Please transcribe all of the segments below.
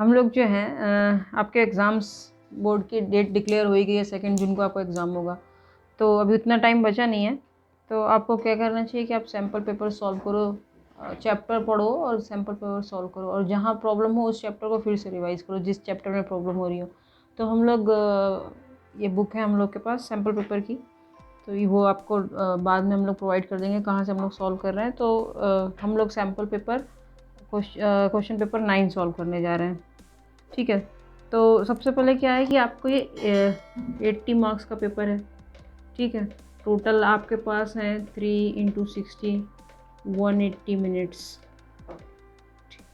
हम लोग जो हैं आपके एग्ज़ाम्स बोर्ड की डेट डिक्लेयर हो ही गई है, 2 जून को आपको एग्ज़ाम होगा। तो अभी उतना टाइम बचा नहीं है, तो आपको क्या करना चाहिए कि आप सैम्पल पेपर सॉल्व करो, चैप्टर पढ़ो और सैम्पल पेपर सॉल्व करो, और जहाँ प्रॉब्लम हो उस चैप्टर को फिर से रिवाइज़ करो जिस चैप्टर में प्रॉब्लम हो रही हो। तो हम लोग ये बुक है हम लोग के पास सैम्पल पेपर की, तो ये वो आपको बाद में हम लोग प्रोवाइड कर देंगे कहाँ से हम लोग सॉल्व कर रहे हैं। तो हम लोग sample paper question paper 9 solve करने जा रहे हैं, ठीक है। तो सबसे पहले क्या है कि आपको ये 80 मार्क्स का पेपर है, ठीक है। टोटल आपके पास है 3 × 60 180 मिनट्स,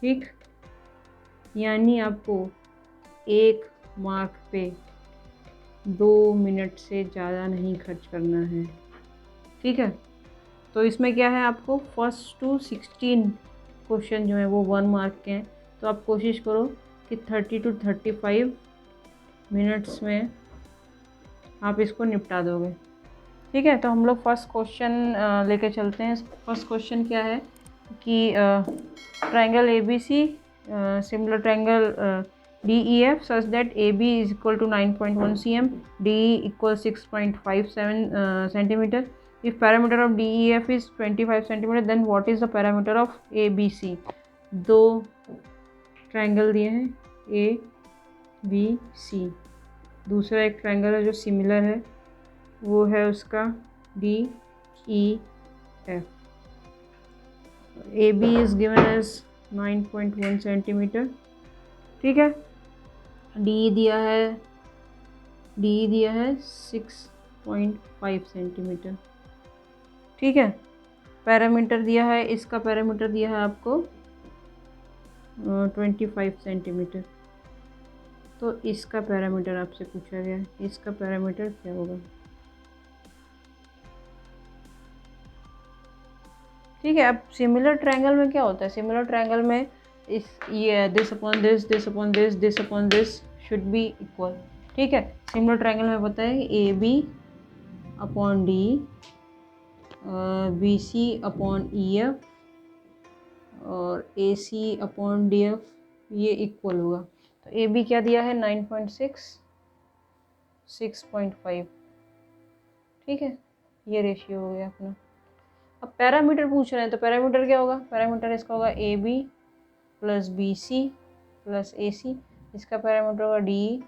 ठीक। यानी आपको 1 मार्क पे 2 मिनट से ज़्यादा नहीं खर्च करना है, ठीक है। तो इसमें क्या है, आपको फर्स्ट टू 16 क्वेश्चन जो है वो 1 मार्क के हैं। तो आप कोशिश करो कि 30 to 35 मिनट्स में आप इसको निपटा दोगे, ठीक है। तो हम लोग फर्स्ट क्वेश्चन लेके चलते हैं। फर्स्ट क्वेश्चन क्या है कि triangle ABC, similar triangle DEF such that AB is equal to 9.1 cm, DE equal 6.57 centimetre. If parameter of DEF is 25 cm, then what is the parameter of ABC? दो triangle दिए हैं ABC, दूसरा एक triangle है जो similar है, वो है उसका DEF। AB is given as 9.1 centimetre, ठीक है। DE दिया है 6.5 सेंटीमीटर, ठीक है। पैरामीटर दिया है, इसका पैरामीटर दिया है आपको 25 सेंटीमीटर। तो इसका पैरामीटर आपसे पूछा गया है, इसका पैरामीटर क्या होगा, ठीक है। अब सिमिलर ट्रायंगल में क्या होता है, सिमिलर ट्रायंगल में ये this upon this, this upon this, this upon this should be equal, ठीक है। सिमिलर ट्रायंगल में पता है AB upon D, BC upon EF और AC अपॉन DF ये इक्वल होगा। तो AB क्या दिया है 9.6, 6.5, ठीक है। ये रेशियो हो गया अपना। अब पैरामीटर पूछ रहे हैं, तो पैरामीटर क्या होगा, पैरामीटर इसका होगा AB plus BC plus AC, इसका पैरामीटर होगा DE,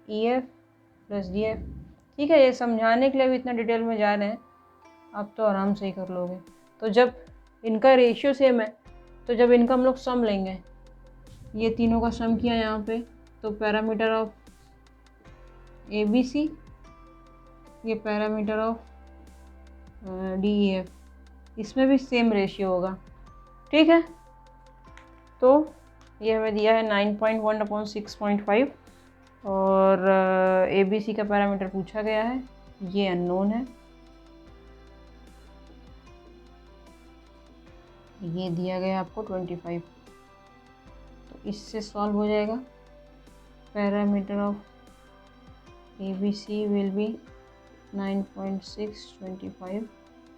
EF प्लस DF, ठीक है। ये समझाने के लिए भी इतना डिटेल में जा रहे हैं, आप तो आराम से ही कर लोगे। तो जब इनका रेशियो सेम है, तो जब इनका हम लोग सम लेंगे, ये तीनों का सम किया यहाँ पे, तो पैरामीटर ऑफ ABC, ये पैरामीटर ऑफ DEF, इसमें भी सेम रेशियो होगा, ठीक है। तो ये हमें दिया है 9.1 अपॉन 6.5 और ABC का पैरामीटर पूछा गया है, ये अननोन है, ये दिया गया आपको 25। तो इससे सॉल्व हो जाएगा। Parameter of ABC will be 9.6 25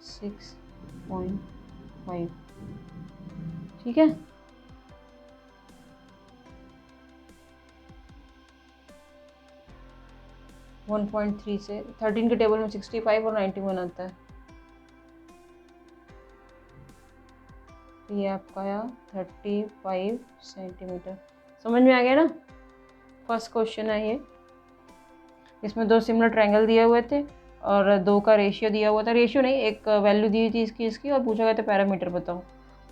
6.5, ठीक है। वन 1.3 से 13 के टेबल में 65 और 91 आता है, ये आपका आया 35 सेंटीमीटर। समझ में आ गया ना। फर्स्ट क्वेश्चन है ये, इसमें 2 सिमिलर ट्रायंगल दिए हुए थे और 2 का रेशियो दिया हुआ था, रेशियो नहीं, एक वैल्यू दी थी इसकी और पूछा गया था पैरामीटर बताओ।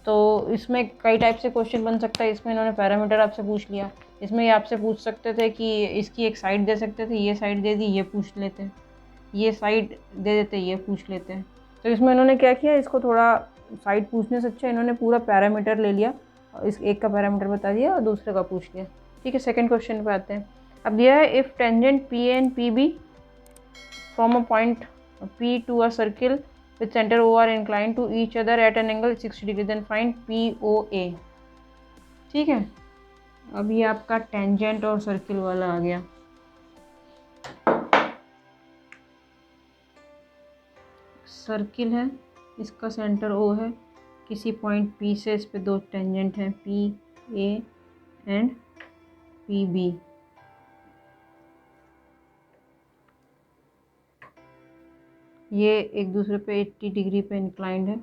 तो इसमें कई टाइप से क्वेश्चन बन सकता है। इसमें इन्होंने पैरामीटर आपसे पूछ लिया, इसमें ये आपसे पूछ सकते थे कि इसकी एक साइड दे सकते थे, ये साइड दे दी, ये पूछ लेते, ये साइड दे देते, ये पूछ लेते हैं। तो इसमें इन्होंने क्या किया, इसको थोड़ा साइड पूछने से अच्छा इन्होंने पूरा पैरामीटर ले लिया, इस एक का पैरामीटर बता दिया और दूसरे का पूछ लिया, ठीक है। सेकेंड क्वेश्चन पे आते हैं। अब दिया है if tangent PA and PB from a point P to a circle with center O are inclined to each other at an angle 60 degree, then find POA, ठीक है। अब ये आपका टेंजेंट और सर्किल वाला आ गया। सर्किल है, इसका सेंटर O है, किसी पॉइंट P से इस पे 2 टेंजेंट हैं PA एंड पी बी। ये एक दूसरे पे 80 डिग्री पे इंक्लाइंड है,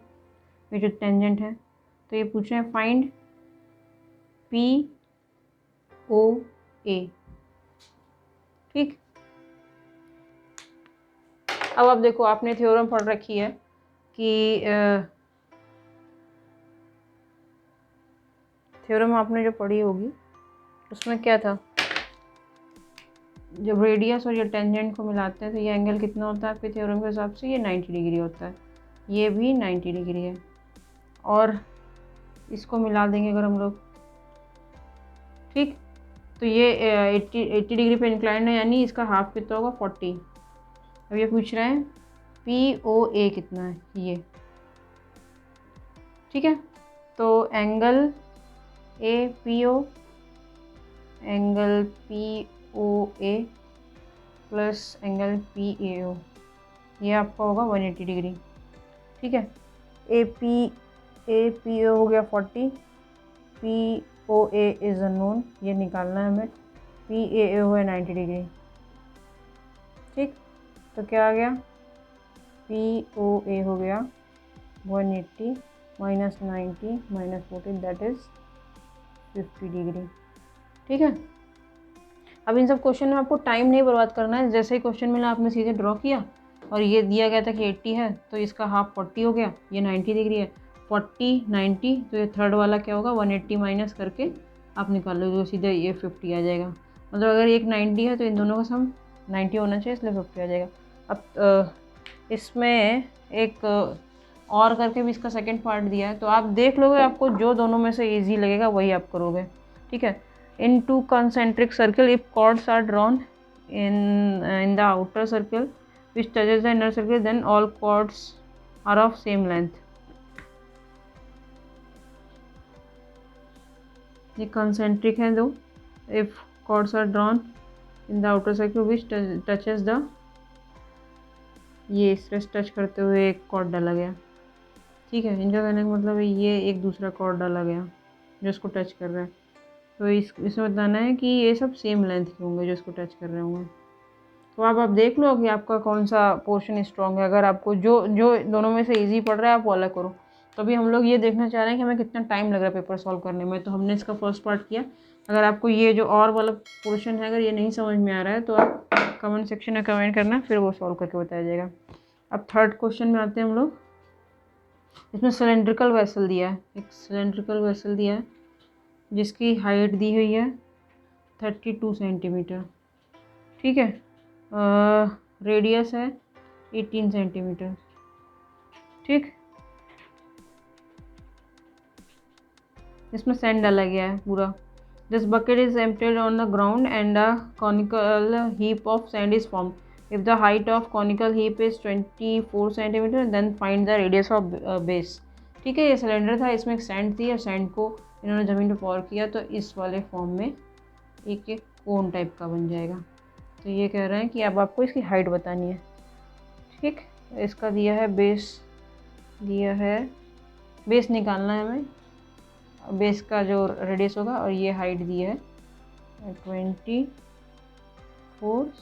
ये जो टेंजेंट है। तो ये पूछ रहे हैं फाइंड पी ओ ए। ठीक, अब आप देखो, आपने थ्योरम पढ़ रखी है कि थ्योरम आपने जो पढ़ी होगी उसमें क्या था, जब रेडियस और ये टेंजेंट को मिलाते हैं तो ये एंगल कितना होता है आपके थ्योरम के हिसाब से? ये 90 डिग्री होता है, ये भी 90 डिग्री है। और इसको मिला देंगे अगर हम लोग, ठीक, तो ये 80 डिग्री पे इंक्लाइंड है, यानी इसका हाफ कितना होगा? 40। अब ये पूछ रहे हैं पी ओ ए कितना है, ये। ठीक है, तो angle A P O, angle P O A plus angle P A O, ये आपका होगा 180 डिग्री। ठीक है, ए पी ओ हो गया 40, P O A is unknown, ये निकालना है हमें, पी ए ओ है 90 डिग्री। ठीक, तो क्या आ गया? पी ओ ए हो गया 180 minus 90 minus 40, that is 50 degree. ठीक है, अब इन सब क्वेश्चन में आपको टाइम नहीं बर्बाद करना है। जैसे ही क्वेश्चन मिला आपने सीधे ड्रॉ किया, और ये दिया गया था कि 80 है तो इसका हाफ 40 हो गया, ये 90 डिग्री है, 40 90, तो ये थर्ड वाला क्या होगा? 180 माइनस करके आप निकाल लो, तो सीधे ये 50 आ जाएगा। मतलब अगर एक 90 है तो इन दोनों का सम 90 होना चाहिए, इसलिए 50 आ जाएगा। अब इसमें एक और करके भी इसका सेकंड पार्ट दिया है, तो आप देख लोगे, आपको जो दोनों में से इजी लगेगा वही आप करोगे। ठीक है, in two concentric circle, if chords are drawn in the outer circle which touches the inner circle, then all chords are of same length. ये concentric है दो, if chords are drawn in the outer circle which touches the, ये stress touch करते हुए एक cord डाला गया। ठीक है, इनका कहने का मतलब है ये एक दूसरा कॉर्ड डाला गया जो इसको टच कर रहा है, तो इसमें बताना है कि ये सब सेम लेंथ के होंगे जो इसको टच कर रहे होंगे। तो आप देख लो कि आपका कौन सा पोर्शन स्ट्रॉन्ग है। अगर आपको जो जो दोनों में से इजी पड़ रहा है आप वो अलग करो। तो अभी हम लोग ये देखना चाह रहे हैं कि हमें कितना टाइम लग रहा है पेपर सॉल्व करने में, तो हमने इसका फर्स्ट पार्ट किया। अगर आपको ये जो और वाला पोर्शन है अगर ये नहीं समझ में आ रहा है तो आप कमेंट सेक्शन में कमेंट करना, फिर वो सॉल्व करके बताया जाएगा। अब थर्ड क्वेश्चन में आते हैं हम लोग। इसमें सिलेंड्रिकल वेसल दिया है, एक सिलेंड्रिकल वेसल दिया है जिसकी हाइट दी हुई है 32 सेंटीमीटर। ठीक है, रेडियस है 18 सेंटीमीटर। ठीक, इसमें सैंड डाला गया है पूरा। This bucket is emptied on the ground and a conical heap of sand is form. If the height of conical heap is 24 centimetre then find the radius of base. ठीक है, ये cylinder था, इसमें एक सैंड थी और sand को इन्होंने ज़मीन पर पॉर किया तो इस वाले फॉर्म में एक एक कोन टाइप का बन जाएगा। तो ये कह रहे हैं कि अब आपको इसकी हाइट बतानी है। ठीक, इसका दिया है बेस, दिया है बेस निकालना है हमें, बेस का जो रेडियस होगा, और ये हाइट दी है 24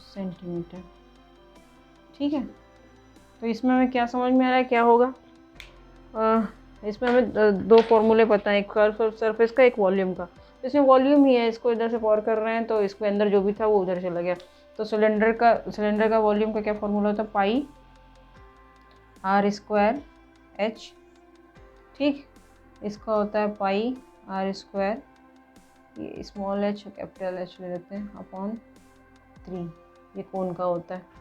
सेंटीमीटर। ठीक है, तो इसमें हमें क्या समझ में आ रहा है क्या होगा? इसमें हमें दो फॉर्मूले पता है, एक कर्व सरफेस का, एक वॉल्यूम का। इसमें वॉल्यूम ही है, इसको इधर से पॉर कर रहे हैं तो इसके अंदर जो भी था वो उधर चला गया। तो सिलेंडर का वॉल्यूम का क्या फॉर्मूला होता है? पाई आर स्क्वायर एच। ठीक, इसका होता है पाई आर स्क्वायर, ये स्मॉल एच कैपिटल एच ले लेते हैं, अपॉन 3, ये कोन का होता है।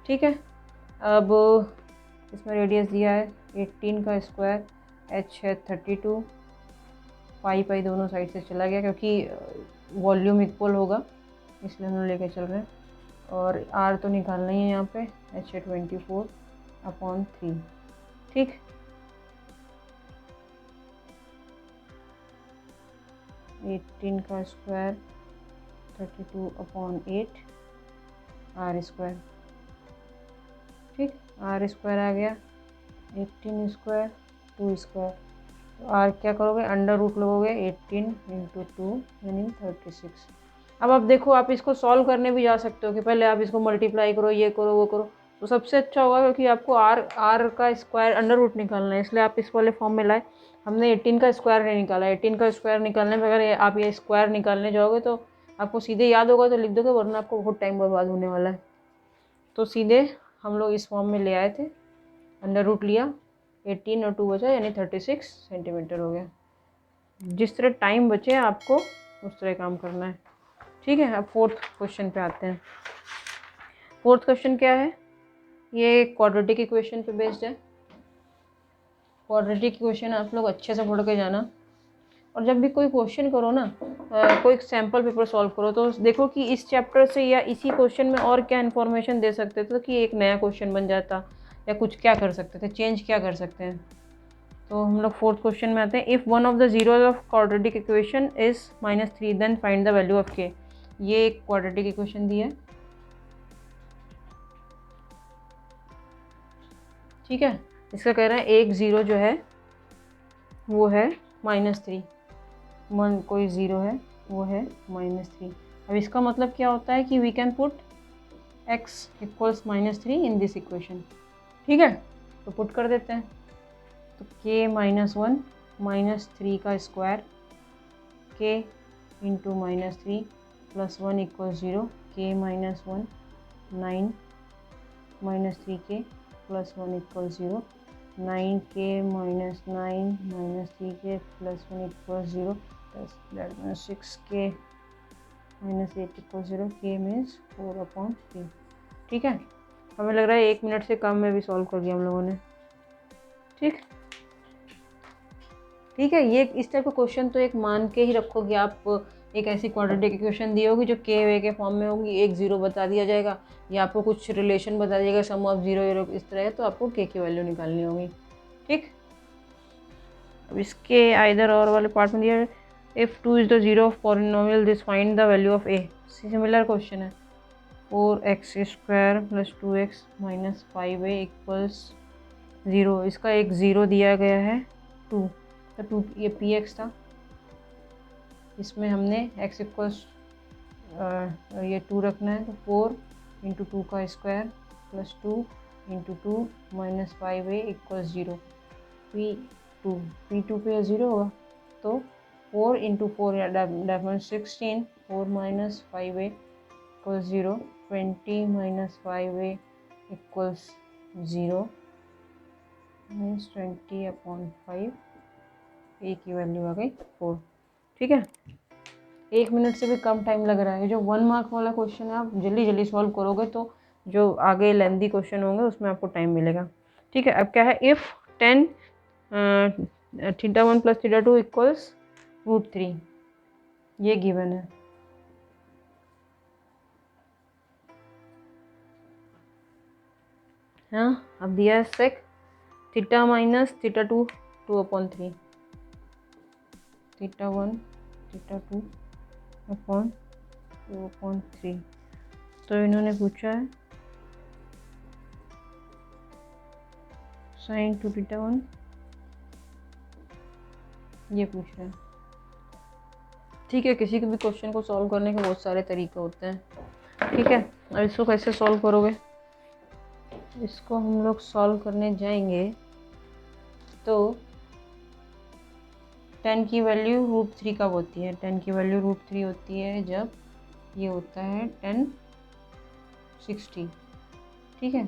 ठीक है, अब इसमें रेडियस दिया है 18 का स्क्वायर, एच है 32, पाई पाई दोनों साइड से चला गया क्योंकि वॉल्यूम इक्वल होगा इसलिए हम लोग लेके चल रहे हैं, और आर तो निकालना ही है यहाँ पे, एच है 24 अपॉन 3। ठीक, एटीन का स्क्वायर 32 अपॉन 8 आर स्क्वायर। ठीक, आर स्क्वायर आ गया 18 स्क्वायर 2 स्क्वायर, तो आर क्या करोगे? अंडर रूट लोगे 18 इंटू 2 यानी 36। अब आप देखो, आप इसको सॉल्व करने भी जा सकते हो कि पहले आप इसको मल्टीप्लाई करो, ये करो, वो करो, तो सबसे अच्छा होगा क्योंकि आपको आर का स्क्वायर अंडर रूट निकालना है, इसलिए आप इस वाले फॉर्म में लाए। हमने 18 का स्क्वायर नहीं निकाला। 18 का स्क्वायर निकालने में अगर आप ये स्क्वायर निकालने जाओगे तो आपको सीधे याद होगा तो लिख दोगे, वरना आपको बहुत टाइम बर्बाद होने वाला है। तो सीधे हम लोग इस फॉर्म में ले आए थे, अंडर रूट लिया, 18 और 2 बचा, यानी 36 सेंटीमीटर हो गया। जिस तरह टाइम बचे आपको उस तरह काम करना है, ठीक है। अब फोर्थ क्वेश्चन पे आते हैं। फोर्थ क्वेश्चन क्या है, ये क्वाड्रेटिक इक्वेशन पे बेस्ड है। क्वाड्रेटिक इक्वेशन आप लोग अच्छे से पढ़ के जाना, और जब भी कोई क्वेश्चन करो ना, कोई सैम्पल पेपर सॉल्व करो, तो देखो कि इस चैप्टर से या इसी क्वेश्चन में और क्या इन्फॉर्मेशन दे सकते थे कि एक नया क्वेश्चन बन जाता, या कुछ क्या कर सकते थे, चेंज क्या कर सकते हैं। तो हम लोग फोर्थ क्वेश्चन में आते हैं। If one of the zeros of quadratic equation is -3 then find the value of k. ये एक क्वाड्रेटिक इक्वेशन दी है, ठीक है। इसका कह रहा है एक ज़ीरो जो है वो है -3, मन कोई ज़ीरो है वो है -3। अब इसका मतलब क्या होता है कि we can put x equals -3 in this equation, ठीक है। तो पुट कर देते हैं, तो k -1 -3 का square, k into -3 plus 1 equal 0, k -1 9 -3k plus 1 equal 0, 9k -9 -3k plus 1 equal 0, that means 6k -8 equal 0, k means 4/3, ठीक है। हमें लग रहा है 1 मिनट से कम में भी सॉल्व कर दिया हम लोगों ने, ठीक है। ये इस टाइप का क्वेश्चन तो एक मान के ही रखो कि आप एक ऐसी क्वाड्रेटिक इक्वेशन दी होगी जो के वे के फॉर्म में होगी, एक ज़ीरो बता दिया जाएगा या आपको कुछ रिलेशन बता दिया जाएगा, सम ऑफ ज़ीरो ज़ीरो इस तरह है, तो आपको के की वैल्यू निकालनी होगी, ठीक। अब इसके आइदर और वाले पार्ट में दिया है, if 2 is the zero of polynomial this find the value of A. Similar question है। 4x² + 2x - 5a equals 0। इसका एक ज़ीरो दिया गया है 2, तो 2 ये पी एक्स था, इसमें हमने x इक्वल्स ये 2 रखना है, तो 4 × 2 का square plus 2 × 2 - 5a equals 0। P2 पे 0 होगा, तो 4 × 4 definite 16, 4 - 5a equals 0, 20 - 5a equals 0, means 20/5, ए की वैल्यू आ गई 4, ठीक है। 1 मिनट से भी कम टाइम लग रहा है। जो 1 मार्क वाला क्वेश्चन है आप जल्दी जल्दी सॉल्व करोगे तो जो आगे लेंदी क्वेश्चन होंगे उसमें आपको टाइम मिलेगा, ठीक है। अब क्या है, इफ़ 10 θ1 + θ2 इक्वल्स √3, ये गिवन है। हाँ, अब दिया है सेक θ - θ2 2/3, θ1 θ2 2/3। तो इन्होंने पूछा है sin 2θ1, ये पूछ रहा है, ठीक है। किसी के भी क्वेश्चन को सॉल्व करने के बहुत सारे तरीके होते हैं, ठीक है। अब इसको कैसे सॉल्व करोगे, इसको हम लोग सॉल्व करने जाएंगे तो 10 की वैल्यू √3 कब होती है, 10 की वैल्यू √3 होती है जब ये होता है 10 60, ठीक है।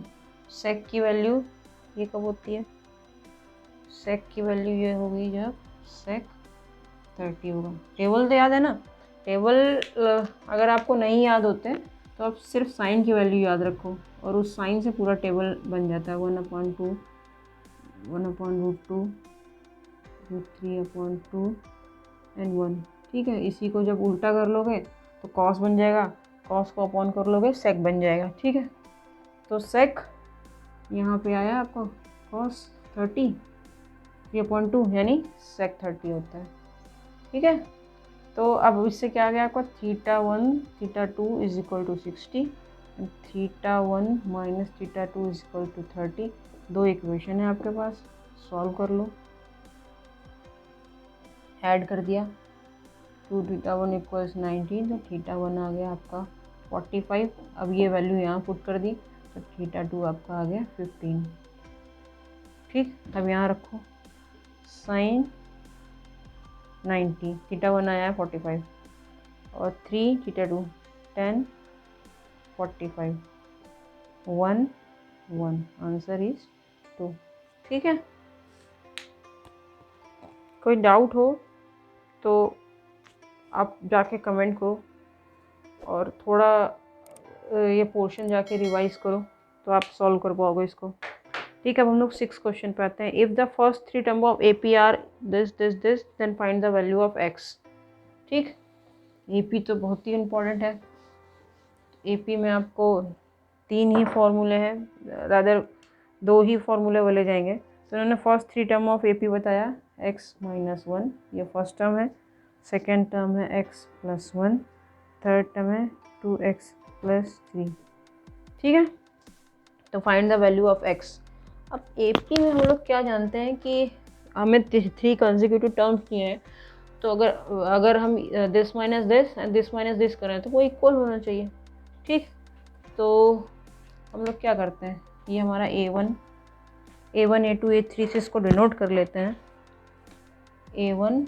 सेक की वैल्यू ये कब होती है, सेक की वैल्यू ये होगी जब सेक 30 होगा। टेबल तो याद है ना, टेबल अगर आपको नहीं याद होते तो आप सिर्फ साइन की वैल्यू याद रखो और उस साइन से पूरा टेबल बन जाता है। 1/2 1/√2 √3/2 एंड 1, ठीक है। इसी को जब उल्टा कर लोगे तो कॉस बन जाएगा, कॉस को अपॉन कर लोगे सेक बन जाएगा, ठीक है। तो सेक यहाँ पे आया आपको कॉस 30 3/2 यानी सेक 30 होता है, ठीक है। तो अब इससे क्या आ गया आपका, θ1 θ2 = 60 एंड θ1 - θ2 = 30। दो इक्वेशन है आपके पास, सॉल्व कर लो। ऐड कर दिया, 2 थीटा 1 इक्वल्स 90, तो थीटा 1 आ गया आपका 45। अब ये वैल्यू यहाँ पुट कर दी तो थीटा 2 आपका आ गया 15। ठीक, अब यहाँ रखो साइन 90, थीटा 1 आया है 45 और 3 थीटा 2 10 45 1 1, आंसर इज 2। ठीक है, कोई डाउट हो तो आप जाके कमेंट करो और थोड़ा ये पोर्शन जाके रिवाइज करो तो आप सॉल्व कर पाओगे इसको। ठीक है, अब हम लोग 6 क्वेश्चन पे आते हैं। If the first 3 term of AP are this this this then find the value of x। ठीक, AP तो बहुत ही इम्पोर्टेंट है। AP में आपको 3 ही फॉर्मूले हैं, रादर 2 ही फॉर्मूले बोले जाएंगे। तो उन्होंने फर्स्ट 3 टर्म ऑफ AP बताया, x - 1 ये फर्स्ट टर्म है, सेकेंड टर्म है x + 1, थर्ड टर्म है 2x + 3। ठीक है, तो find the value of x। अब AP में हम लोग क्या जानते हैं कि हमें 3 कंसेक्यूटिव टर्म्स दिए हैं, तो अगर हम this minus this and this minus this करें तो वो इक्वल होना चाहिए। ठीक, तो हम लोग क्या करते हैं, ये हमारा A1 A2 A3 से इसको डिनोट कर लेते हैं, A1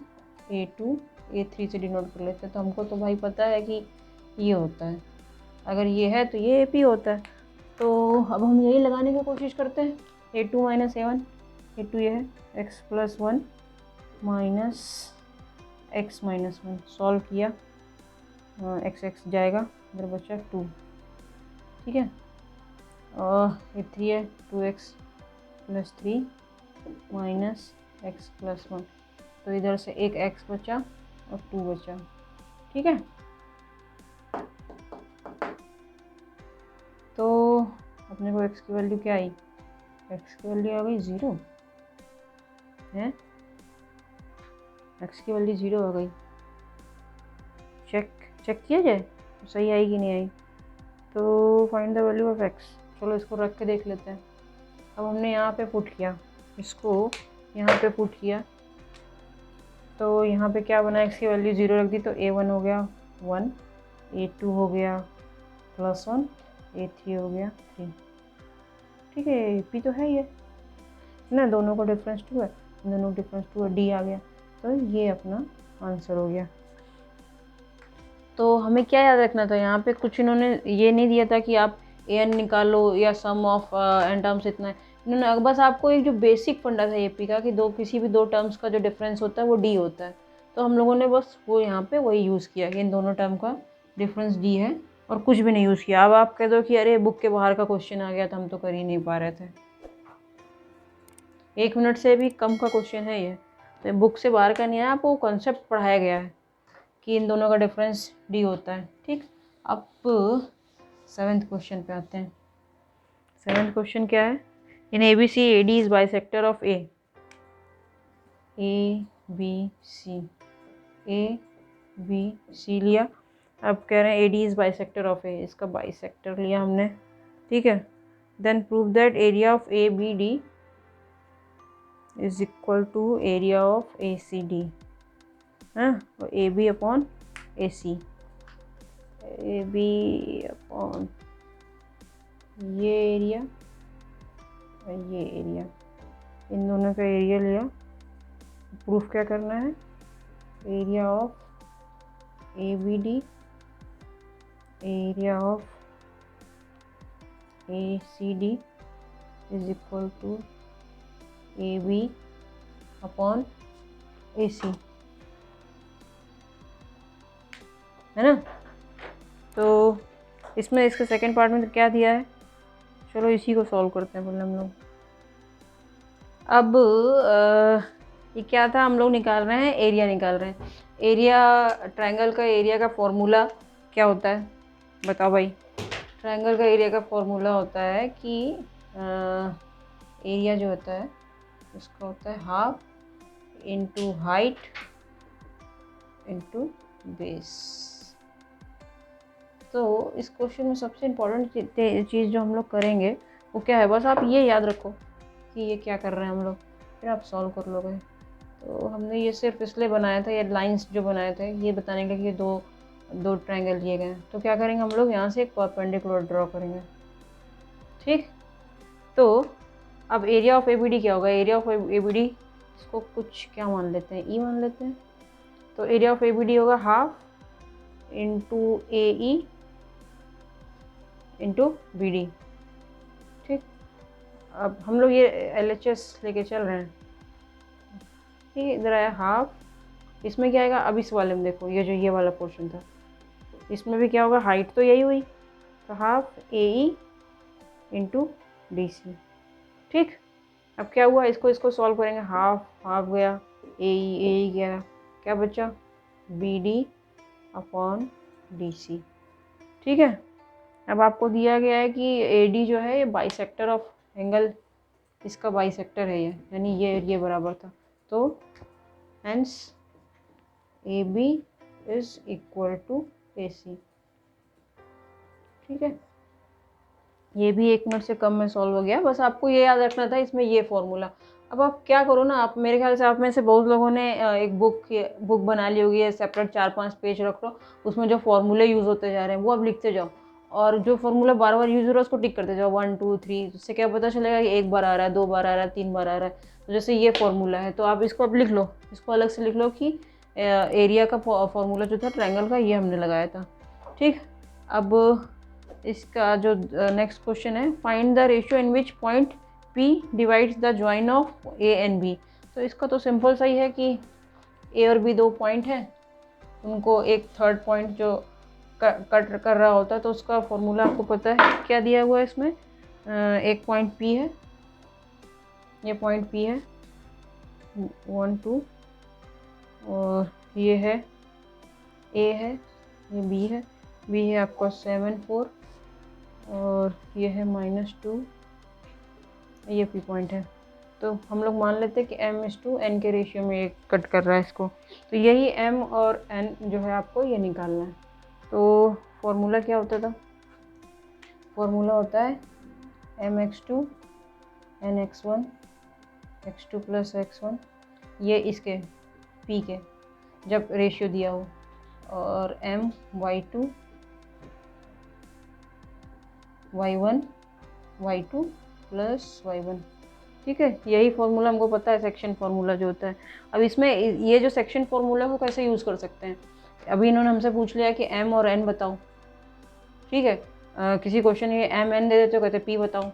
A2 A3 से डिनोट कर लेते हैं। तो हमको तो भाई पता है कि ये होता है, अगर ये है तो ये AP होता है। तो अब हम यही लगाने की कोशिश करते हैं, A2 - A1, A2 ये है x + 1 - x - 1, सॉल्व किया, x जाएगा, इधर बचा 2। ठीक है, और ये 3 है, 2x + 3 - x + 1, तो इधर से एक x बचा और 2 बचा। ठीक है, तो अपने को x की वैल्यू क्या आई, x की वैल्यू आ गई 0 है, x की वैल्यू 0 आ गई। चेक किया जाए सही आई कि नहीं आई। तो find the value of x, चलो इसको रख के देख लेते हैं। अब हमने यहाँ पे पुट किया, इसको यहाँ पे पुट किया, तो यहाँ पे क्या बना, x की वैल्यू 0 रख दी तो A1 हो गया 1, A2 हो गया +1, A3 हो गया 3। ठीक है, AP तो है ये ना, दोनों का डिफरेंस 2 है, दोनों का डिफरेंस 2 है, D आ गया, तो ये अपना आंसर हो गया। तो हमें क्या याद रखना था, यहाँ पे कुछ इन्होंने ये नहीं दिया था कि आप AN निकालो या सम ऑफ n टर्म्स इतना है। इन्होंने बस आपको एक जो बेसिक फंडा था AP का कि किसी भी 2 टर्म्स का जो डिफरेंस होता है वो D होता है, तो हम लोगों ने बस वो यहाँ पे वही यूज़ किया कि इन दोनों टर्म का डिफरेंस D है, और कुछ भी नहीं यूज़ किया। अब आप कह दो कि अरे बुक के बाहर का क्वेश्चन आ गया तो हम तो कर ही नहीं पा रहे थे, 1 मिनट से भी कम का क्वेश्चन है ये, तो बुक से बाहर का नहीं आया, आपको कॉन्सेप्ट पढ़ाया गया है कि इन दोनों का डिफरेंस D होता है। ठीक, अब 7th क्वेश्चन पे आते हैं। 7th क्वेश्चन क्या है, in ABC AD is bisector of ABC लिया। अब कह रहे हैं AD is bisector of A, इसका बाइसेक्टर लिया हमने। ठीक है, then prove that area of ABD is equal to area of ACD है, और AB upon AC, AB upon ये एरिया और ये एरिया, इन दोनों का एरिया लिया। प्रूफ क्या करना है, area of ABD area of ACD is equal to AB upon AC, है ना। तो इसमें इसके सेकंड पार्ट में तो क्या दिया है, चलो इसी को सॉल्व करते हैं पहले हम लोग। अब ये क्या था, हम लोग निकाल रहे हैं एरिया, निकाल रहे हैं एरिया। ट्रायंगल का एरिया का फॉर्मूला क्या होता है बताओ भाई। ट्रायंगल का एरिया का फॉर्मूला होता है कि एरिया जो होता है इसका होता है half into height into base. तो इस क्वेश्चन में सबसे इम्पोर्टेंट चीज़ जो हम लोग करेंगे वो क्या है, बस आप ये याद रखो कि ये क्या कर रहे हैं हम लोग, फिर आप सॉल्व कर लोगे। तो हमने ये सिर्फ इसलिए बनाया था, ये लाइंस जो बनाए थे ये बताने के लिए दो दो ट्रायंगल लिए गए। तो क्या करेंगे हम लोग, यहाँ से एक परपेंडिकुलर ड्रॉ करेंगे। ठीक, तो अब एरिया ऑफ एबीडी क्या होगा, एरिया ऑफ एबीडी इसको कुछ क्या मान लेते हैं, ई मान लेते हैं। तो एरिया ऑफ एबीडी होगा हाफ इंटू ए ई इंटू बी डी। ठीक, अब हम लोग ये LHS लेके चल रहे हैं। ठीक है, इधर आया हाफ, इसमें क्या आएगा, अब इस वाले में देखो ये जो ये वाला पोर्शन था, इसमें भी क्या होगा, हाइट तो यही हुई, तो हाफ ए ई इंटू डी सी। ठीक, अब क्या हुआ, इसको सॉल्व करेंगे, हाफ हाफ गया, ए ई गया, क्या बचा, B D upon D C. ठीक है, अब आपको दिया गया है कि ए डी जो है ये बाइसेक्टर ऑफ एंगल, इसका बाइसेक्टर है ये, यानी ये बराबर था, तो hence A B is equal to A C. ठीक है, ये भी 1 मिनट से कम में सॉल्व हो गया। बस आपको ये याद रखना था इसमें ये फॉर्मूला। अब आप क्या करो ना, आप मेरे ख्याल से आप में से बहुत लोगों ने एक बुक बना ली होगी, सेपरेट 4-5 पेज रख लो, उसमें जो फॉर्मूले यूज़ होते जा रहे हैं वो आप लिखते जाओ, और जो फॉर्मूला बार बार यूज़ हो रहा है उसको टिक करते जाओ 1 2 3। उससे क्या पता चलेगा कि 1 बार आ रहा है, 2 बार आ रहा है, 3 बार आ रहा है। तो जैसे ये फॉर्मूला है तो आप इसको अब लिख लो, इसको अलग से लिख लो कि एरिया का फॉर्मूला जो था ट्रायंगल का ये हमने लगाया था। ठीक, अब इसका जो नेक्स्ट क्वेश्चन है, find the ratio in which point P divides the join of A and B। तो इसका तो सिंपल सा ही है कि A और B दो पॉइंट हैं, उनको एक थर्ड पॉइंट जो कट कर रहा होता है, तो उसका फॉर्मूला आपको पता है क्या दिया हुआ है इसमें। एक पॉइंट P है, ये पॉइंट P है 1 2, और ये है A है, ये B है, B है आपका 7 4, और ये है -2, ये P पॉइंट है। तो हम लोग मान लेते हैं कि M/N के रेशियो में ये कट कर रहा है इसको, तो यही M और N जो है आपको ये निकालना है। तो फॉर्मूला क्या होता था, फॉर्मूला होता है mx2 nx1 x2 + x1, ये इसके P के जब रेशियो दिया हो, और my2 y1 y2 + y1। ठीक है, यही फॉर्मूला हमको पता है, सेक्शन फार्मूला जो होता है। अब इसमें ये जो सेक्शन फार्मूला है वो कैसे यूज़ कर सकते हैं, अभी इन्होंने हमसे पूछ लिया कि M और N बताओ। ठीक है, किसी क्वेश्चन में M N दे देते हो, कहते P बताओ,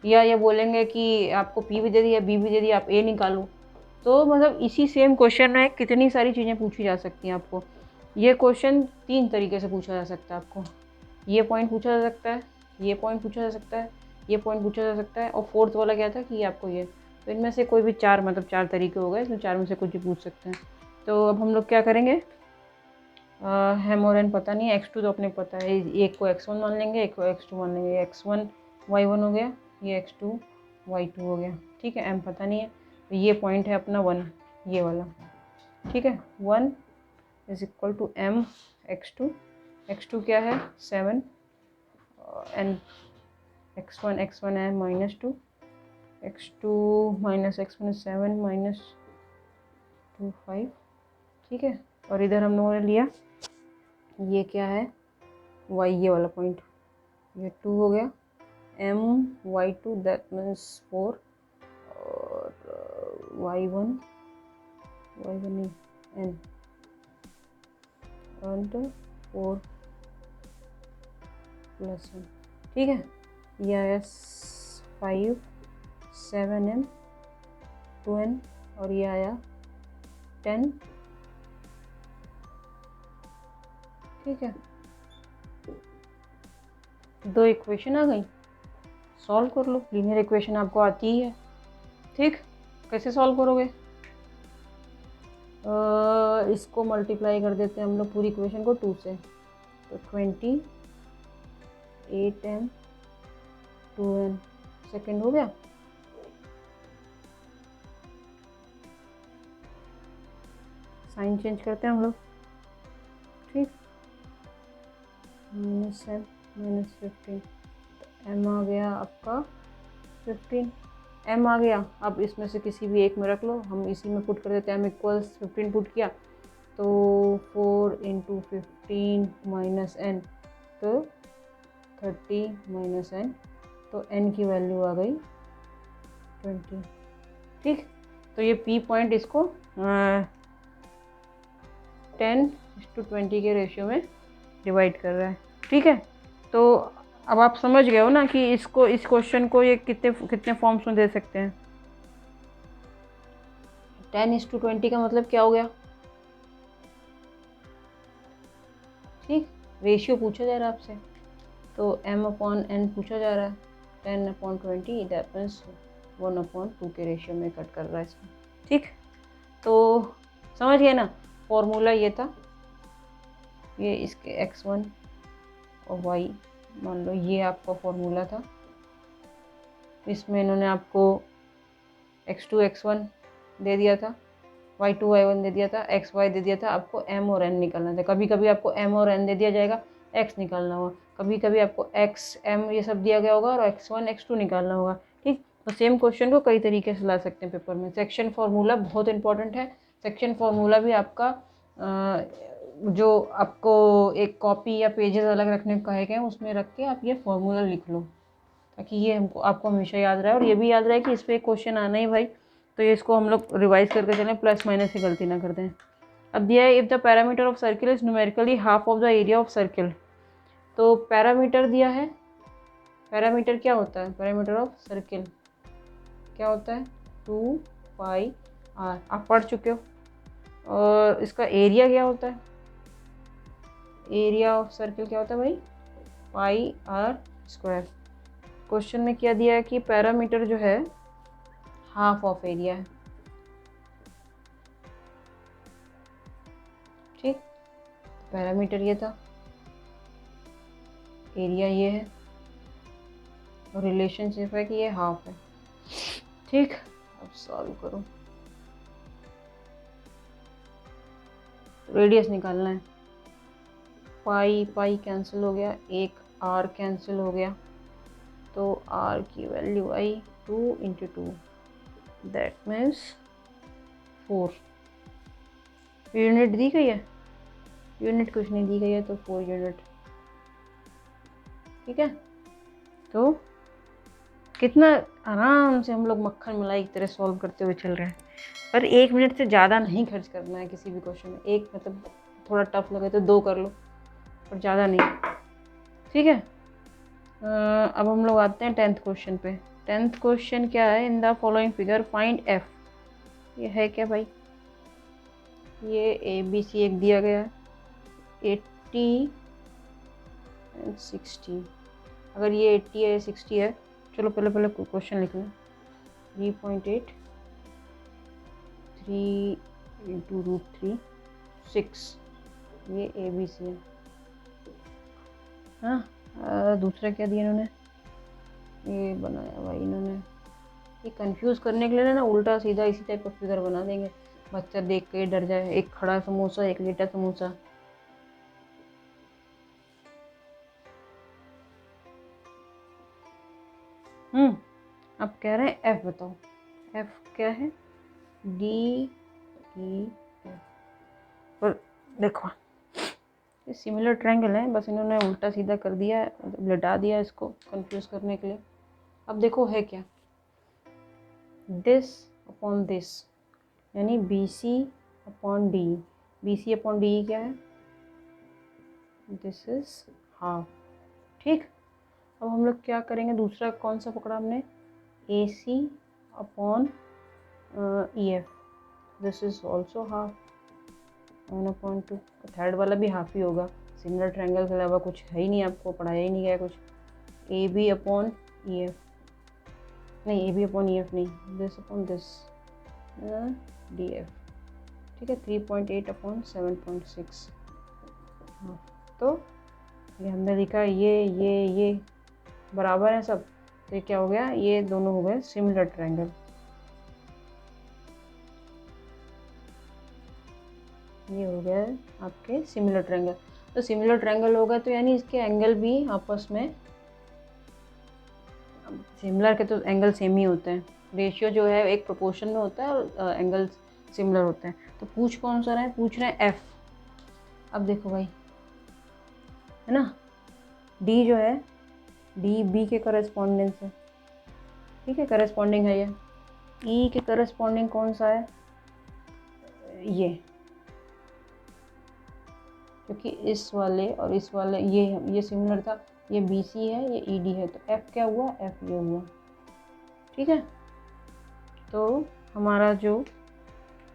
या ये बोलेंगे कि आपको P भी दे दिया, B भी दे दिया, आप A निकालो। तो मतलब इसी सेम क्वेश्चन में कितनी सारी चीज़ें पूछी जा सकती हैं आपको। ये क्वेश्चन 3 तरीके से पूछा जा सकता है आपको, ये पॉइंट पूछा जा सकता है, ये पॉइंट पूछा जा सकता है, ये पॉइंट पूछा जा सकता है, और फोर्थ वाला क्या था कि आपको ये। तो इनमें से कोई भी 4, मतलब 4 तरीके हो गए, इसमें 4 में से कुछ भी पूछ सकते हैं। तो अब हम लोग क्या करेंगे, M और N पता नहीं है, x2 तो अपने पता है, एक को x1 मान लेंगे, एक को x2 मान लेंगे, x1 y1 हो गया, ये x2 y2 हो गया। ठीक है, M पता नहीं है, तो ये पॉइंट है अपना 1, ये वाला। ठीक है, 1 = M x2, x2 क्या है 7, एंड x1 है -2, x2 - x1 is 7 - 2 5। ठीक है, और इधर हम लोगों ने लिया ये क्या है y, ये वाला पॉइंट, ये 2 हो गया, my2 दैट मीन्स 4, और y1 नहीं n एंड 4 + 1। ठीक है, ये आया 5 7m 2n, और ये आया 10। ठीक है, 2 इक्वेशन आ गई, सॉल्व कर लो। लीनियर इक्वेशन आपको आती ही है। ठीक, कैसे सॉल्व करोगे, इसको मल्टीप्लाई कर देते हैं हम लोग पूरी इक्वेशन को 2 से, तो 28m 2n सेकेंड हो गया। साइन चेंज करते हैं हम लोग। ठीक, -7 - 15, तो m आ गया आपका 15। m आ गया। अब इसमें से किसी भी एक में रख लो, हम इसी में पुट कर देते हैं। m इक्वल्स 15 पुट किया तो 4 × 15 माइनस n, तो 30 माइनस n, तो n की वैल्यू आ गई 20। ठीक, तो ये p पॉइंट इसको 10:20 के रेशियो में डिवाइड कर रहा है। ठीक है, तो अब आप समझ गए हो ना कि इसको, इस क्वेश्चन को ये कितने कितने फॉर्म्स में दे सकते हैं। 10:20 का मतलब क्या हो गया? ठीक, रेशियो पूछा जा रहा है आपसे, तो m/n पूछा जा रहा है। 10/20 इट हैपन्स 1/2 के रेशियो में कट कर रहा है इसमें। ठीक, तो समझ गए ना, फॉर्मूला ये था, ये इसके x1 और y, मान लो ये आपका फॉर्मूला था। इसमें इन्होंने आपको x2 x1 दे दिया था, y2 y1 दे दिया था, xy दे दिया था, आपको m और n निकालना था। कभी कभी आपको m और n दे दिया जाएगा, x निकालना होगा, कभी कभी आपको x m ये सब दिया गया होगा और x1 x2 निकालना होगा। ठीक, तो सेम क्वेश्चन को कई तरीके से ला सकते हैं पेपर में। सेक्शन फार्मूला बहुत इंपॉर्टेंट है। सेक्शन फार्मूला भी आपका जो आपको एक कॉपी या पेजेस अलग रखने को कहे गए हैं, उसमें रख के आप ये फार्मूला लिख लो, ताकि ये हमको आपको हमेशा याद रहे, और ये भी याद रहे कि इस पर क्वेश्चन आना ही भाई, तो ये इसको हम लोग रिवाइज करके चलें, प्लस माइनस की गलती ना कर दें। अब दिया है if the parameter of circle is numerically half of the area of circle. तो पैरामीटर दिया है, पैरामीटर क्या होता है? पैरामीटर ऑफ सर्किल क्या होता है? 2πr, आप पढ़ चुके हो। और इसका एरिया क्या होता है? एरिया ऑफ सर्किल क्या होता है भाई? πr²। क्वेश्चन में क्या दिया है कि पैरामीटर जो है हाफ ऑफ एरिया है। ठीक, पैरामीटर ये था, एरिया ये है, और रिलेशनशिप है कि ये हाफ है। ठीक, अब सॉल्व करो। रेडियस निकालना है, पाई पाई कैंसिल हो गया, एक r कैंसिल हो गया, तो r की वैल्यू आई 2 × 2, दैट मीन्स 4। यूनिट दी गई है? यूनिट कुछ नहीं दी गई है, तो 4 यूनिट। ठीक है, तो कितना आराम से हम लोग मक्खन मलाई की तरह सॉल्व करते हुए चल रहे हैं। पर 1 मिनट से ज़्यादा नहीं खर्च करना है किसी भी क्वेश्चन में। एक मतलब थोड़ा टफ लगे तो 2 कर लो, पर ज़्यादा नहीं। ठीक है, अब हम लोग आते हैं 10th क्वेश्चन पे। 10th क्वेश्चन क्या है? In the following figure find f। ये है क्या भाई? ये ABC एक दिया गया है, 80 और 60। अगर ये 80 है, 60 है, चलो पहले क्वेश्चन लिख लें। 3.8 3 × √3 6, ये ABC है। हाँ, दूसरा क्या दिया इन्होंने? ये बनाया भाई इन्होंने, ये कंफ्यूज करने के लिए ना उल्टा सीधा इसी टाइप का फिगर बना देंगे, बच्चा देख के डर जाए। एक खड़ा समोसा, एक लेटा समोसा। अब कह रहे हैं f बताओ। f क्या है? DEF। पर देखो, ये सिमिलर ट्रायंगल है, बस इन्होंने उल्टा सीधा कर दिया, लटा दिया इसको कंफ्यूज करने के लिए। अब देखो है क्या? दिस अपॉन दिस, यानी BC/DE। BC/DE क्या है? This is half. ठीक, अब हम लोग क्या करेंगे? दूसरा कौन सा पकड़ा हमने? AC/EF। This is also half, 1/2। Third वाला भी हाफ ही होगा। सिमिलर ट्रायंगल के अलावा कुछ है ही नहीं, आपको पढ़ाया ही नहीं गया कुछ। AB/EF नहीं, AB/EF नहीं, दिस अपॉन दिस, DF। ठीक है, 3.8/7.6। तो ये हमने लिखा, ये बराबर है सब, तो ये क्या हो गया? ये दोनों हो गए सिमिलर ट्रायंगल। ये हो गया आपके सिमिलर ट्रायंगल। तो सिमिलर ट्रायंगल होगा तो यानी इसके एंगल भी आपस में सिमिलर के, तो एंगल सेम ही होते हैं, रेशियो जो है एक प्रोपोर्शन में होता है और एंगल सिमिलर होते हैं। तो पूछ कौन सा रहा है, पूछ रहे हैं एफ। अब देखो भाई, है ना, डी जो है, डी बी के करस्पॉन्डेंस है, ठीक है, करस्पॉन्डिंग है ये। ई के करस्पॉन्डिंग कौन सा है, ये, क्योंकि इस वाले और इस वाले ये सिमिलर था, ये बी सी है, ये ई डी है, तो एफ क्या हुआ, एफ ये हुआ, ठीक है। तो हमारा जो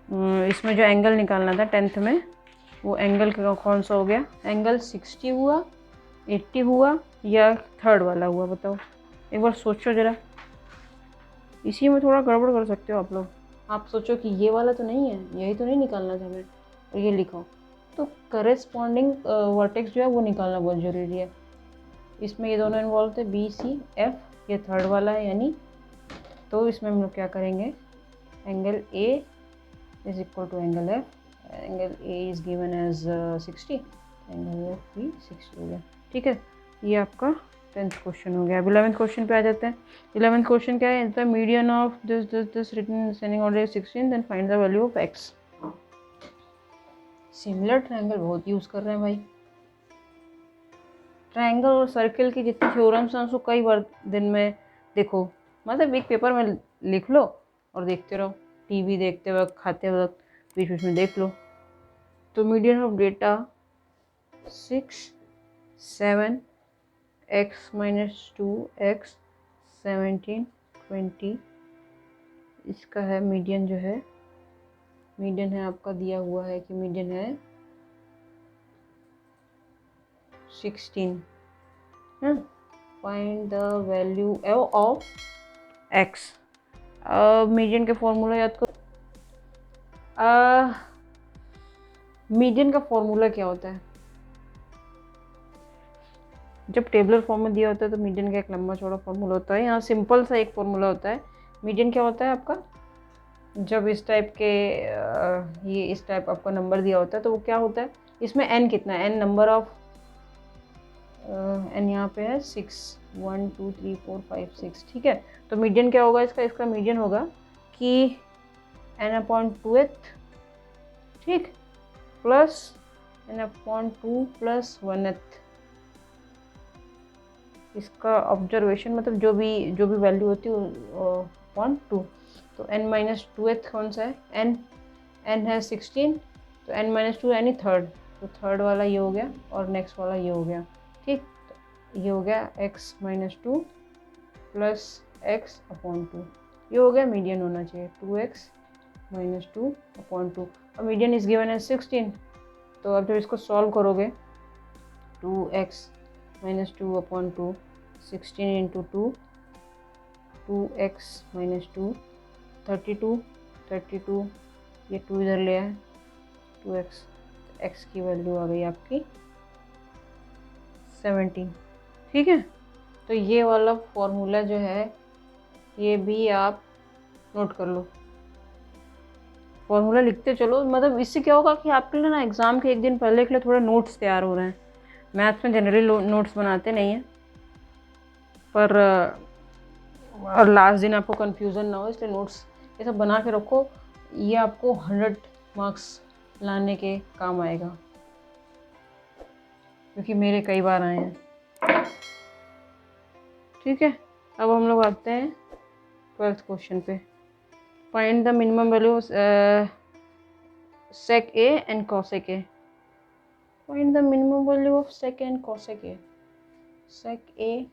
इसमें जो एंगल निकालना था 10th में, वो एंगल कौन सा हो गया, एंगल 60 हुआ, 80 हुआ या थर्ड वाला हुआ, बताओ एक बार सोचो ज़रा। इसी में थोड़ा गड़बड़ कर सकते हो आप लोग। आप सोचो कि ये वाला तो नहीं है, यही तो नहीं निकालना था हमें, और ये लिखो। तो करेस्पॉन्डिंग वर्टेक्स जो है वो निकालना बहुत ज़रूरी है। इसमें ये दोनों इन्वॉल्व थे, बी सी एफ, ये थर्ड वाला है यानी। तो इसमें हम लोग क्या करेंगे, angle A is equal to angle F, angle A is given as 60, angle F भी 60 हो गया, ठीक है। ये आपका 10th क्वेश्चन हो गया। अब 11th क्वेश्चन पे आ जाते हैं। 11th क्वेश्चन क्या है, the median of this written descending order 16, then find the value of x. Similar triangle बहुत यूज़ कर रहे हैं भाई। ट्रायंगल और सर्कल की जितनी थ्योरम्स हैं उसको कई बार दिन में देखो, मतलब एक पेपर में लिख लो और देखते रहो, टीवी देखते वक्त, खाते वक्त बीच बीच में देख लो। तो median of data 6, 7, x minus 2, x 17, 20, इसका है मीडियन जो है, मीडियन है आपका दिया हुआ है कि मीडियन है 16, है। Find the value of x। Median के फॉर्मूला याद करो। मीडियन का फॉर्मूला क्या होता है, जब टेबलर फॉर्म में दिया होता है तो मीडियन का एक लंबा चौड़ा फॉर्मूला होता है। यहाँ सिंपल सा एक फॉर्मूला होता है। मीडियन क्या होता है आपका, जब इस टाइप के ये इस टाइप आपका नंबर दिया होता है तो वो क्या होता है, इसमें n कितना है, n नंबर ऑफ n यहाँ पे है 6, 1 2 3 4 5 6, ठीक है। तो मीडियन क्या होगा इसका, इसका मीडियन होगा कि n/2th, ठीक, प्लस n/2 प्लस 1th। इसका ऑब्जर्वेशन मतलब जो भी वैल्यू होती है 0.2। तो n-2th कौन सा है, n है 16, तो n-2 यानी थर्ड, तो थर्ड वाला ये हो गया और नेक्स्ट वाला ये हो गया, ठीक। तो ये हो गया x-2 प्लस x/2, ये हो गया मीडियन होना चाहिए 2x-2/2, और मीडियन इज गिवन एज 16। तो अब जब इसको सॉल्व करोगे 2x-2/2, 16 इंटू 2, 2x-2, 32, ये 2 इधर ले आए, 2x, x की वैल्यू आ गई आपकी 17, ठीक है। तो ये वाला फॉर्मूला जो है ये भी आप नोट कर लो, फॉर्मूला लिखते चलो। मतलब इससे क्या होगा कि आपके लिए ना एग्ज़ाम के एक दिन पहले के लिए थोड़े नोट्स तैयार हो रहे हैं। मैथ्स में जनरली नोट्स बनाते नहीं हैं, पर और लास्ट दिन आपको कन्फ्यूज़न ना हो इसलिए नोट्स ये सब बना के रखो। ये आपको 100 मार्क्स लाने के काम आएगा, क्योंकि मेरे कई बार आए हैं, ठीक है। अब हम लोग आते हैं 12th क्वेश्चन पे। Find the minimum value sec a and cosec a। Find the minimum value of sec and cosec a, sec a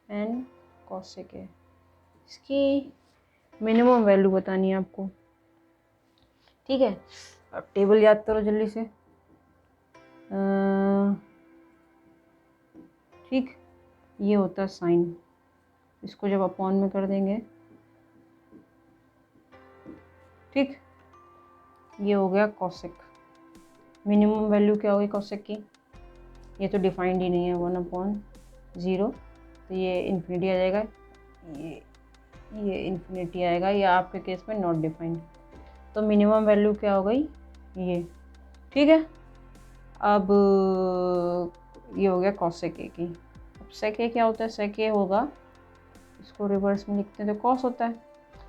and cosec a, इसकी मिनिमम वैल्यू बतानी है आपको, ठीक है। अब टेबल याद करो जल्दी से, ठीक। ये होता है साइन, इसको जब अपॉन में कर देंगे, ठीक, ये हो गया कॉसेक। मिनिमम वैल्यू क्या होगी कॉसेक की, ये तो डिफाइंड ही नहीं है, 1/0, तो ये इन्फिनिटी आ जाएगा, ये इन्फिनिटी आएगा, या आपके केस में नॉट डिफाइंड। तो मिनिमम वैल्यू क्या हो गई ये, ठीक है। अब ये हो गया कॉसेक ए की। अब सेक ए क्या होता है, सेक ए होगा, इसको रिवर्स में लिखते हैं तो कॉस होता है,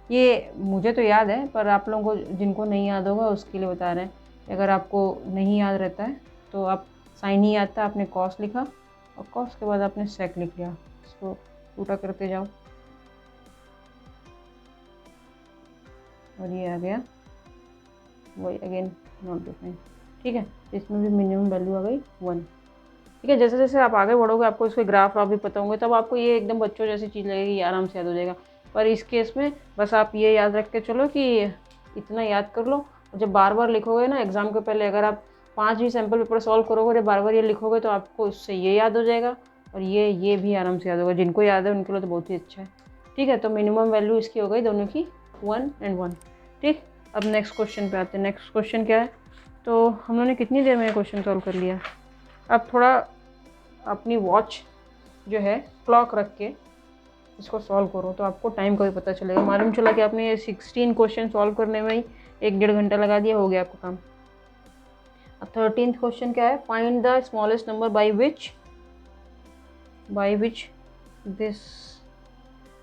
ये मुझे तो याद है, पर आप लोगों को जिनको नहीं याद होगा उसके लिए बता रहे हैं। अगर आपको नहीं याद रहता है तो आप साइन ही आता है, आपने कॉस लिखा और कॉस के बाद आपने सेक लिख लिया। इसको उल्टा करते जाओ और ये आ गया वही अगेन नॉट डिफाइंड। ठीक है, इसमें भी मिनिमम वैल्यू आ गई 1। ठीक है, जैसे जैसे आप आगे बढ़ोगे आपको इसके ग्राफ भी पता होंगे, तब आपको ये एकदम बच्चों जैसी चीज़ लगेगी, ये आराम से याद हो जाएगा। पर इस केस में बस आप ये याद रख के चलो कि इतना याद कर लो, और जब बार बार लिखोगे ना एग्ज़ाम के पहले, अगर आप 5 भी सैम्पल पेपर सॉल्व करोगे, जब बार बार ये लिखोगे तो आपको उससे ये याद हो जाएगा और ये भी आराम से याद होगा। जिनको याद है उनके लिए तो बहुत ही अच्छा है। ठीक है, तो मिनिमम वैल्यू इसकी हो गई दोनों की 1 और 1। ठीक, अब नेक्स्ट क्वेश्चन पे आते हैं। नेक्स्ट क्वेश्चन क्या है, तो हम लोगों ने कितनी देर में क्वेश्चन सॉल्व कर लिया। अब थोड़ा अपनी वॉच जो है क्लॉक रख के इसको सॉल्व करो तो आपको टाइम का भी पता चलेगा। मालूम चला कि आपने ये 16 क्वेश्चन सॉल्व करने में ही 1-1.5 घंटा लगा दिया, हो गया आपका काम। अब 13th क्वेश्चन क्या है, find the smallest number by which this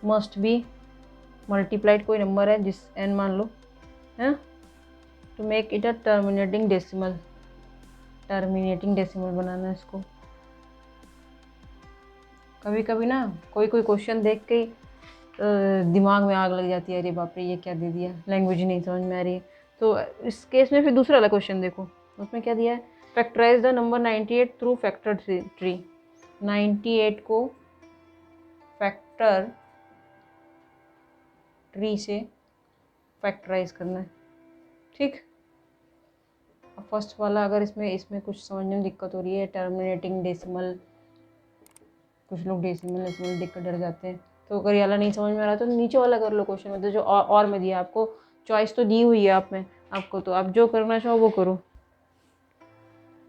must be multiplied. कोई नंबर है जिस n मान लो है, to make it a terminating decimal बनाना है इसको। कभी कभी ना कोई क्वेश्चन देख के दिमाग में आग लग जाती है, अरे बाप रे ये क्या दे दिया, लैंग्वेज नहीं समझ में आ रही है। तो इस केस में फिर दूसरा वाला क्वेश्चन देखो, उसमें क्या दिया है, factorize the number 98 through factor tree. 98 को फैक्टर ट्री से फैक्टराइज करना है। ठीक, अब फर्स्ट वाला अगर इसमें कुछ समझने में दिक्कत हो रही है, टर्मिनेटिंग डेसिमल, कुछ लोग डेसिमल देख कर डर जाते हैं, तो अगर ये वाला नहीं समझ में आ रहा तो नीचे वाला कर लो क्वेश्चन में, तो जो और में दिया आपको चॉइस तो दी हुई है आपको, तो आप जो करना चाहो वो करो।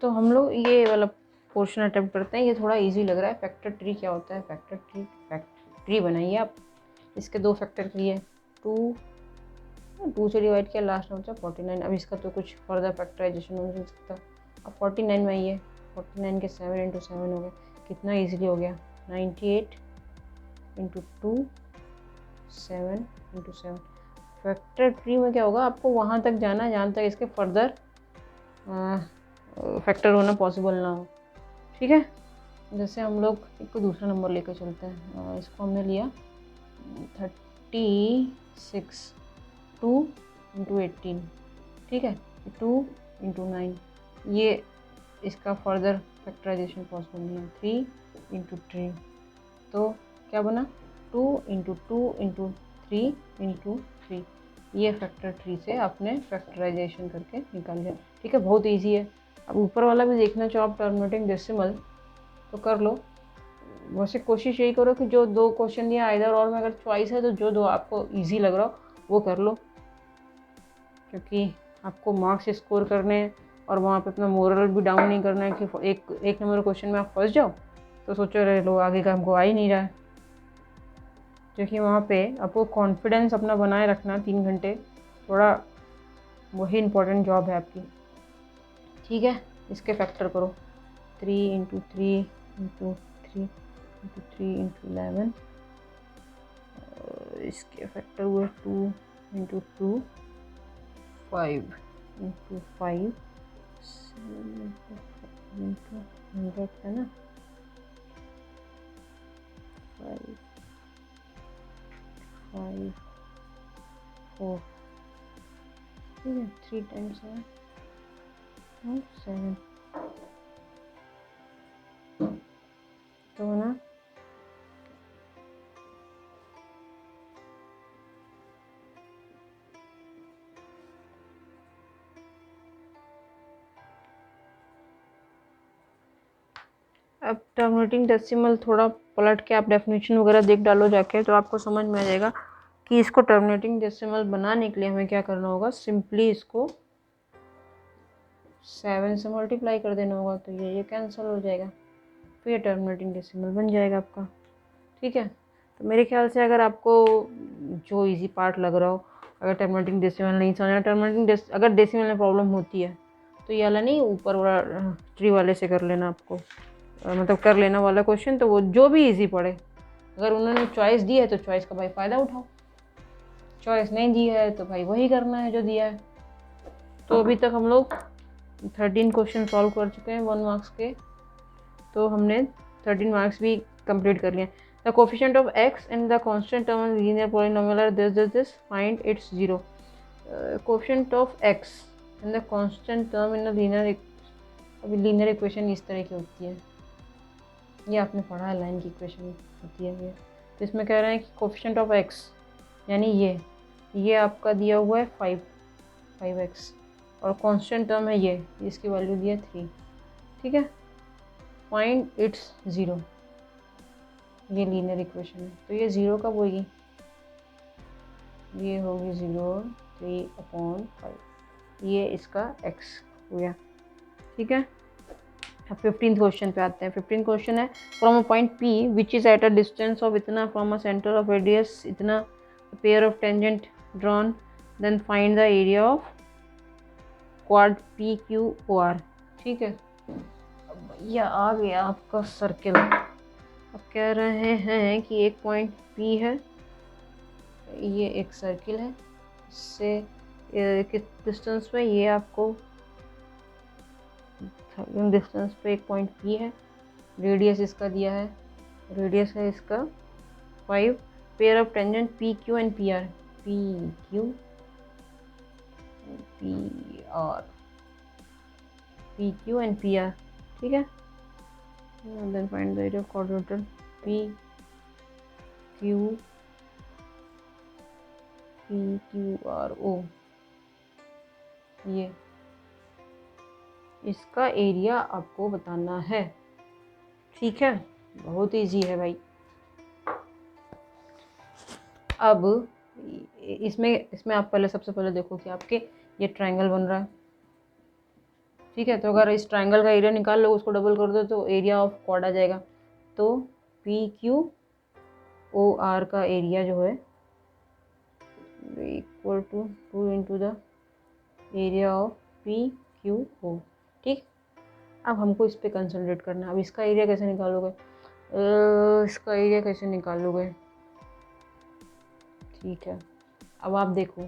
तो हम लोग ये वाला पोर्शन अटेम्प्ट करते हैं, ये थोड़ा इजी लग रहा है। फैक्टर ट्री क्या होता है, फैक्टर ट्री बनाइए आप। इसके 2 फैक्टर ट्री है, 2 से डिवाइड किया, लास्ट में होता है 49। अब इसका तो कुछ फर्दर फैक्टराइजेशन हो नहीं सकता। अब 49 में आइए, 49 के 7 × 7 हो गए, कितना ईजिली हो गया, 98 × 2 7 × 7। फैक्टर ट्री में क्या होगा, आपको वहाँ तक जाना है जहाँ तक इसके फर्दर फैक्टर होना पॉसिबल ना हो। ठीक है, जैसे हम लोग एक दूसरा नंबर लेकर चलते हैं, इसको हमने लिया 36, 2 × 18। ठीक है, 2 × 9, ये इसका फर्दर फैक्टराइजेशन पॉसिबल नहीं है। 3 × 3, तो क्या बना, 2 × 2 × 3 × 3। ये फैक्टर ट्री से आपने फैक्टराइजेशन करके निकाल लिया। ठीक है, बहुत इजी है। अब ऊपर वाला भी देखना चाहो आप, टर्मिनेटिंग डेसिमल, तो कर लो। वैसे कोशिश यही करो कि जो 2 क्वेश्चन दिया आइदर और में अगर चॉइस है तो जो 2 आपको इजी लग रहा हो वो कर लो, क्योंकि आपको मार्क्स स्कोर करने हैं और वहाँ पे अपना मोरल भी डाउन नहीं करना है कि एक नंबर क्वेश्चन में आप फंस जाओ तो सोचो रहे लो आगे का हमको आ ही नहीं रहा है। क्योंकि वहाँ पे आपको कॉन्फिडेंस अपना बनाए रखना 3 घंटे, थोड़ा वही इम्पोर्टेंट जॉब है आपकी। ठीक है, इसके फैक्टर करो, 3 × 3 × 3 × 3 × 11, इसके फैक्टर हुए 2 × 2 5 × 5 7 × 100 है ना, 5 5 4। ठीक है, 3 टाइम्स है 7, तो ना अब टर्मिनेटिंग डेसिमल थोड़ा पलट के आप डेफिनेशन वगैरह देख डालो जाके, तो आपको समझ में आ जाएगा कि इसको टर्मिनेटिंग डेसिमल बनाने के लिए हमें क्या करना होगा। सिंपली इसको 7 से मल्टीप्लाई कर देना होगा, तो ये कैंसिल हो जाएगा, फिर ये टर्मिनेटिंग डेसिमल बन जाएगा आपका। ठीक है, तो मेरे ख्याल से अगर आपको जो इजी पार्ट लग रहा हो, अगर टर्मिनेटिंग डेसिमल नहीं समझना, अगर डेसिमल में प्रॉब्लम होती है तो ये वाला नहीं, ऊपर वाला ट्री वाले से कर लेना आपको, मतलब कर लेना वाला क्वेश्चन, तो वो जो भी इजी पड़े, अगर उन्होंने चॉइस दी है तो चॉइस का भाई फ़ायदा उठाओ। चॉइस नहीं दी है तो भाई वही करना है जो दिया है। तो अभी तक हम लोग 13 क्वेश्चन सॉल्व कर चुके हैं 1 मार्क्स के। तो हमने 13 मार्क्स भी कंप्लीट कर लिए। The coefficient of x and the constant term in linear polynomial are this find its zero. Coefficient of x and the constant term in a linear, अभी लीनियर इक्वेशन इस तरह की होती है, ये आपने पढ़ा है, लाइन की इक्वेशन होती है ये। तो इसमें कह रहे हैं कि कोफिशिएंट ऑफ x यानी ये आपका दिया हुआ है 5x और कांस्टेंट टर्म है ये, इसकी वैल्यू दी है 3। ठीक है, फाइंड इट्स ज़ीरो, ये लीनियर इक्वेशन है। तो ये ज़ीरो कब होगी, ये होगी 0/3/5, ये इसका x हो गया। ठीक है, अब 15 क्वेश्चन पे आते हैं। 15 क्वेश्चन है, from a point P which is at a distance of इतना from a centre of radius इतना, pair of tangent drawn, then find the area of quad PQOR। ठीक है, अब यह आ गया आपका सर्किल। अब कह रहे हैं कि एक पॉइंट P है, ये एक सर्किल है, इससे किस डिस्टेंस पे, ये आपको डिस्टेंस पे एक पॉइंट P है, रेडियस इसका दिया है, रेडियस है इसका 5, pair of tangent PQ and PR, PQ PR PQ and PR। ठीक है, then find the area of quadrilateral PQRO, ये इसका एरिया आपको बताना है। ठीक है, बहुत इजी है भाई। अब इसमें आप पहले सबसे पहले देखो कि आपके ये ट्रायंगल बन रहा है। ठीक है, तो अगर इस ट्रायंगल का एरिया निकाल लो, उसको डबल कर दो तो एरिया ऑफ क्वाड आ जाएगा। तो PQOR का एरिया जो है equal to 2 into the area of PQO। ठीक, अब हमको इस पर कंसंट्रेट करना है। अब इसका एरिया कैसे निकालोगे, इसका एरिया कैसे निकालोगे। ठीक है, अब आप देखो,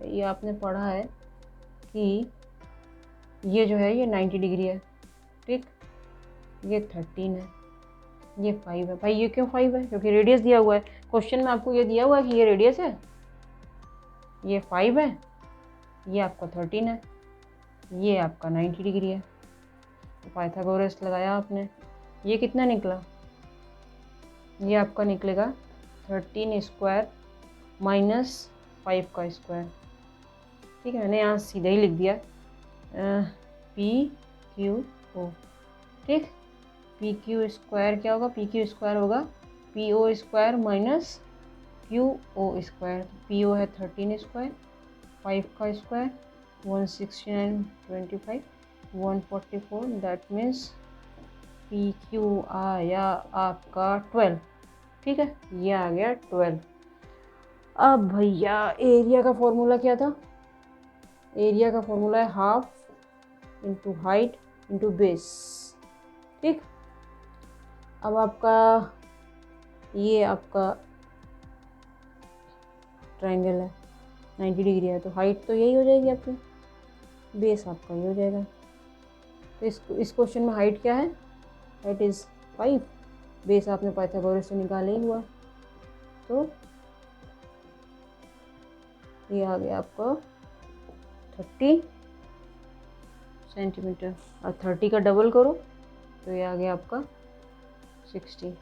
ये आपने पढ़ा है कि ये जो है ये 90 डिग्री है। ठीक, ये 13 है, ये 5 है। भाई ये क्यों 5 है, क्योंकि रेडियस दिया हुआ है। क्वेश्चन में आपको ये दिया हुआ है कि ये रेडियस है, ये 5 है, ये आपका 13 है, ये आपका 90 डिग्री है। तो पाइथागोरस लगाया आपने, ये कितना निकला, ये आपका निकलेगा 13 स्क्वायर माइनस 5 का स्क्वायर। ठीक है, मैंने यहाँ सीधा ही लिख दिया PQO। ठीक, PQ स्क्वायर क्या होगा, PQ स्क्वायर होगा PO square minus QO square. PO है 13 स्क्वायर, 5 का स्क्वायर 169, 25 144, दैट मीन्स PQ आया आपका 12। ठीक है, ये आ गया 12। अब भैया एरिया का फॉर्मूला क्या था, एरिया का फॉर्मूला है half into height into base. ठीक, अब आपका ये आपका ट्रायंगल है 90 डिग्री है, तो हाइट तो यही हो जाएगी आपकी, बेस आपका ये हो जाएगा। तो इस क्वेश्चन में हाइट क्या है, हाइट इज़ 5, बेस आपने पाइथागोरस से निकाला ही हुआ। तो ये आ गया आपका 30 सेंटीमीटर, और 30 का डबल करो तो ये आ गया आपका 60।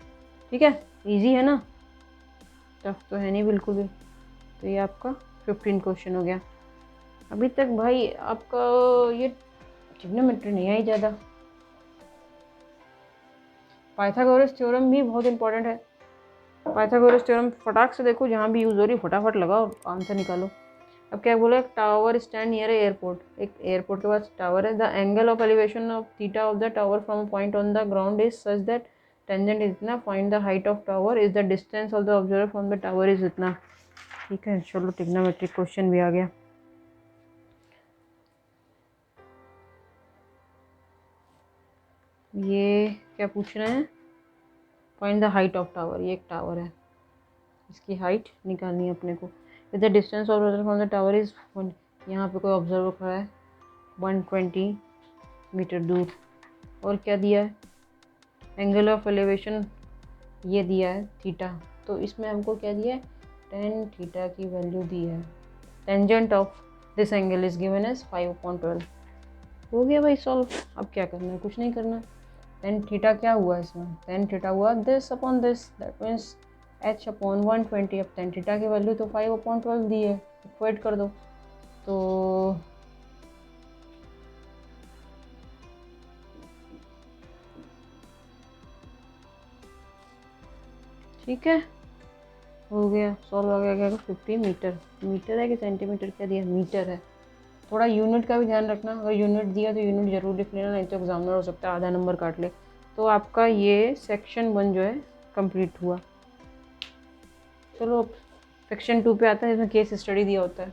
ठीक है, इजी है ना, टफ तो है नहीं बिल्कुल भी। तो ये आपका 15 क्वेश्चन हो गया। अभी तक भाई आपका ये ट्रिग्नोमेट्री नहीं आई ज़्यादा। पाइथागोरस थ्योरम भी बहुत इंपॉर्टेंट है। पाइथागोरस थ्योरम फटाक से देखो, जहाँ भी यूज़ हो रही फटाफट लगाओ, आंसर निकालो। अब क्या बोला, टावर स्टैंड नियर एयरपोर्ट, एक एयरपोर्ट के पास टावर है। The angle of elevation of theta of the tower from a point on the ground is such that tangent is इतना, find the height of tower, is the distance of the observer from the tower is इतना। ठीक है, चलो trigonometric question भी आ गया। ये क्या पूछ रहे हैं, find the height of tower, ये एक टावर है, इसकी हाइट निकालनी है अपने को। With the distance of from the tower is, यहाँ पे कोई ऑब्जर्वर खड़ा है 120 मीटर दूर। और क्या दिया है, एंगल ऑफ एलिवेशन ये दिया है थीटा, तो इसमें हमको क्या दिया है, टेन थीटा की वैल्यू दी है। Tangent of this angle is given as 5/12। हो गया भाई सॉल्व। अब क्या करना है, कुछ नहीं करना। टेन थीटा क्या हुआ इसमें, टेन थीटा हुआ this upon this, that means h upon 120। अब टेन थीटा की वैल्यू तो 5/12 दी है, इक्वेट कर दो। तो ठीक है, हो गया सॉल्व। आ गया 50 मीटर, मीटर है कि सेंटीमीटर, क्या दिया, मीटर है। थोड़ा यूनिट का भी ध्यान रखना, अगर यूनिट दिया तो यूनिट जरूर लिख लेना, नहीं तो एग्जामिनर हो सकता है आधा नंबर काट ले। तो आपका ये सेक्शन 1 जो है कंप्लीट हुआ। चलो सेक्शन 2 पे आता है, इसमें केस स्टडी दिया होता है।